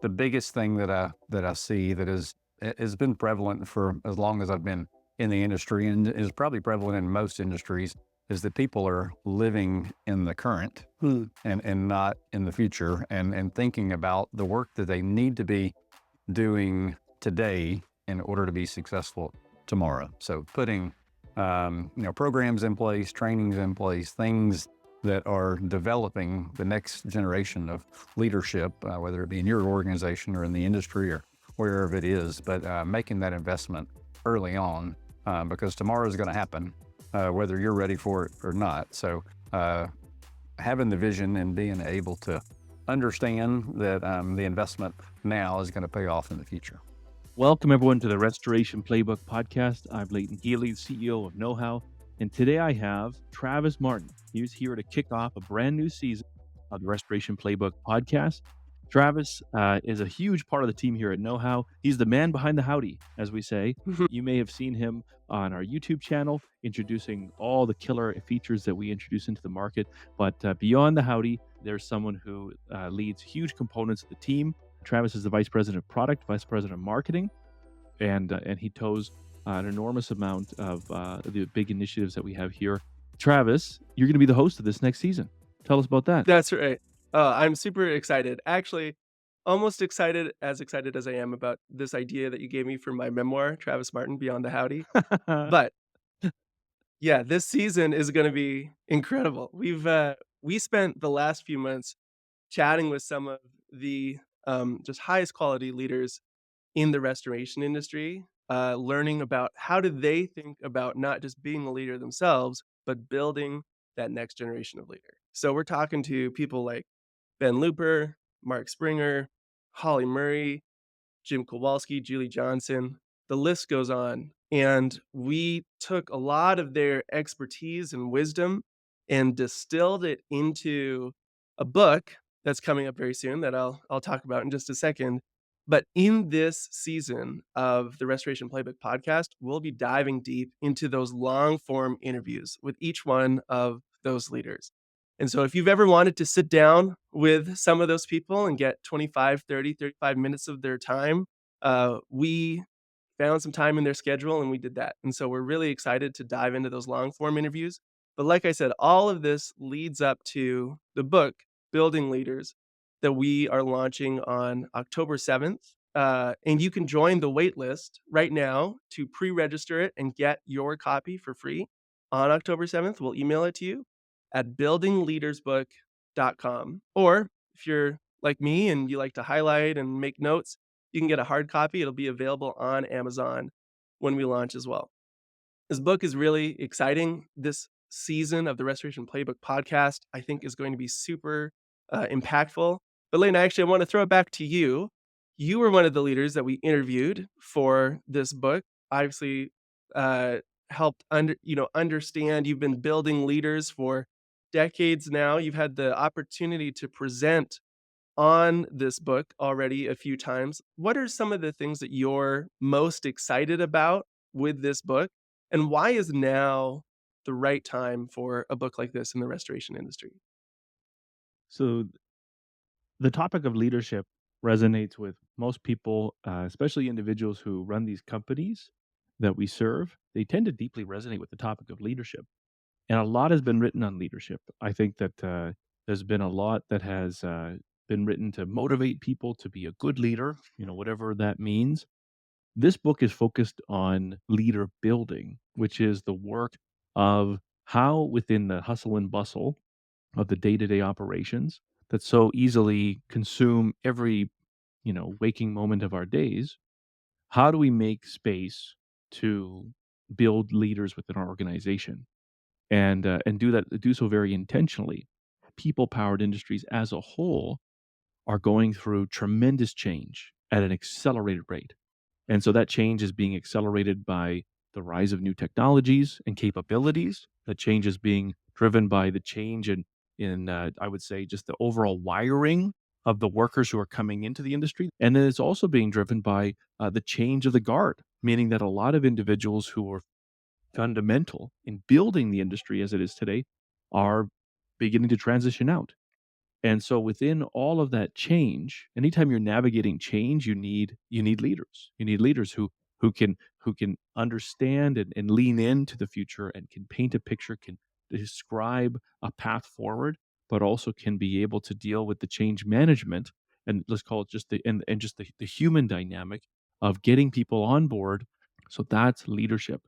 the biggest thing that I see that has been prevalent for as long as I've been in the industry, and is probably prevalent in most industries, is that people are living in the current and not in the future, and thinking about the work that they need to be doing today in order to be successful tomorrow. So putting programs in place, trainings in place, things that are developing the next generation of leadership, whether it be in your organization or in the industry or wherever it is, but making that investment early on, because tomorrow is going to happen, whether you're ready for it or not. So having the vision and being able to understand that the investment now is going to pay off in the future. Welcome, everyone, to the Restoration Playbook podcast. I'm Leighton, Healey, CEO of KnowHow, and today I have Travis Martin. He's here to kick off a brand new season of the Restoration Playbook podcast. Travis is a huge part of the team here at KnowHow. He's the man behind the howdy, as we say. You may have seen him on our YouTube channel introducing all the killer features that we introduce into the market. But beyond the howdy, there's someone who leads huge components of the team. Travis is the Vice President of Product, Vice President of Marketing, and he toes an enormous amount of the big initiatives that we have here. Travis, you're going to be the host of this next season. Tell us about that. That's right. I'm super excited. Actually, almost excited as I am about this idea that you gave me for my memoir, Travis Martin, Beyond the Howdy. But yeah, this season is going to be incredible. We spent the last few months chatting with some of the just highest quality leaders in the restoration industry, learning about how do they think about not just being a leader themselves, but building that next generation of leader. So we're talking to people like Ben Looper, Mark Springer, Holly Murray, Jim Kowalski, Julie Johnson. The list goes on. And we took a lot of their expertise and wisdom and distilled it into a book that's coming up very soon that I'll talk about in just a second. But in this season of the Restoration Playbook podcast, we'll be diving deep into those long form interviews with each one of those leaders. And so if you've ever wanted to sit down with some of those people and get 25, 30, 35 minutes of their time, we found some time in their schedule and we did that. And so we're really excited to dive into those long form interviews. But like I said, all of this leads up to the book, Building Leaders, that we are launching on October 7th. And you can join the waitlist right now to pre-register it and get your copy for free on October 7th. We'll email it to you at buildingleadersbook.com. Or if you're like me and you like to highlight and make notes, you can get a hard copy. It'll be available on Amazon when we launch as well. This book is really exciting. This season of the Restoration Playbook podcast, I think, is going to be super impactful. But Leighton, I want to throw it back to you. You were one of the leaders that we interviewed for this book. Obviously, helped understand. You've been building leaders for decades now. You've had the opportunity to present on this book already a few times. What are some of the things that you're most excited about with this book? And why is now the right time for a book like this in the restoration industry? So the topic of leadership resonates with most people, especially individuals who run these companies that we serve. They tend to deeply resonate with the topic of leadership. And a lot has been written on leadership. I think that there's been a lot that has been written to motivate people to be a good leader, whatever that means. This book is focused on leader building, which is the work of how within the hustle and bustle of the day-to-day operations that so easily consume every, waking moment of our days, how do we make space to build leaders within our organization and do so very intentionally? People-powered industries as a whole are going through tremendous change at an accelerated rate. And so that change is being accelerated by the rise of new technologies and capabilities. That change is being driven by the change in I would say, just the overall wiring of the workers who are coming into the industry. And then it's also being driven by the change of the guard, meaning that a lot of individuals who are fundamental in building the industry as it is today are beginning to transition out. And so within all of that change, anytime you're navigating change, you need leaders. You need leaders who can understand and lean into the future and can paint a picture, can describe a path forward, but also can be able to deal with the change management, and let's call it just the human dynamic of getting people on board. So that's leadership.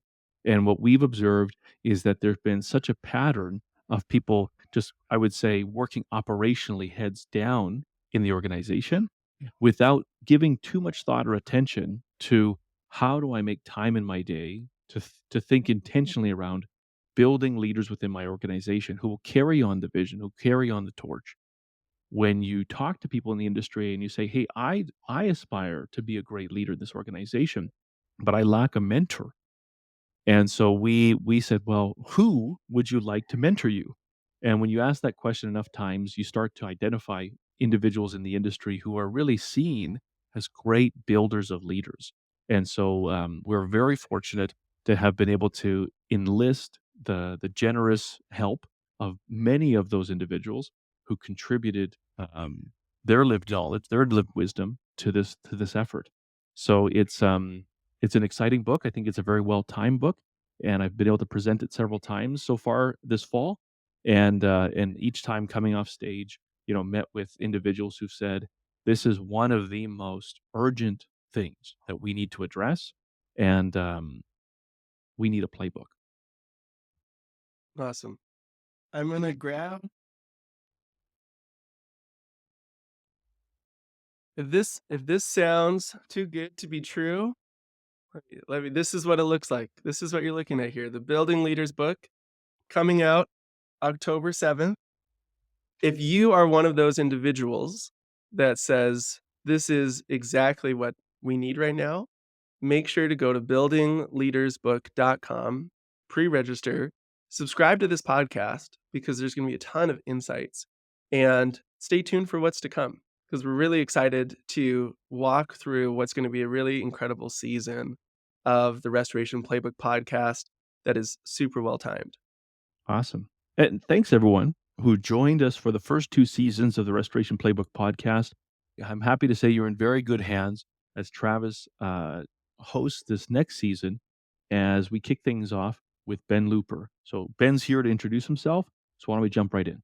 And what we've observed is that there's been such a pattern of people just, I would say, working operationally heads down in the organization without giving too much thought or attention to how do I make time in my day to think intentionally around building leaders within my organization who will carry on the vision, who carry on the torch. When you talk to people in the industry and you say, "Hey, I aspire to be a great leader in this organization, but I lack a mentor." And so we said, "Well, who would you like to mentor you?" And when you ask that question enough times, you start to identify individuals in the industry who are really seen as great builders of leaders. And so we're very fortunate to have been able to enlist the generous help of many of those individuals who contributed their lived knowledge, their lived wisdom to this effort. So it's an exciting book. I think it's a very well timed book, and I've been able to present it several times so far this fall. And each time coming off stage, met with individuals who said, "This is one of the most urgent things that we need to address, and we need a playbook." Awesome. I'm gonna grab if this sounds too good to be true. This is what it looks like. This is what you're looking at here. The Building Leaders book coming out October 7th. If you are one of those individuals that says this is exactly what we need right now, make sure to go to buildingleadersbook.com, pre-register, subscribe to this podcast because there's going to be a ton of insights, and stay tuned for what's to come because we're really excited to walk through what's going to be a really incredible season of the Restoration Playbook podcast that is super well timed. Awesome. And thanks everyone who joined us for the first 2 seasons of the Restoration Playbook podcast. I'm happy to say you're in very good hands as Travis hosts this next season as we kick things off with Ben Looper. So Ben's here to introduce himself. So why don't we jump right in?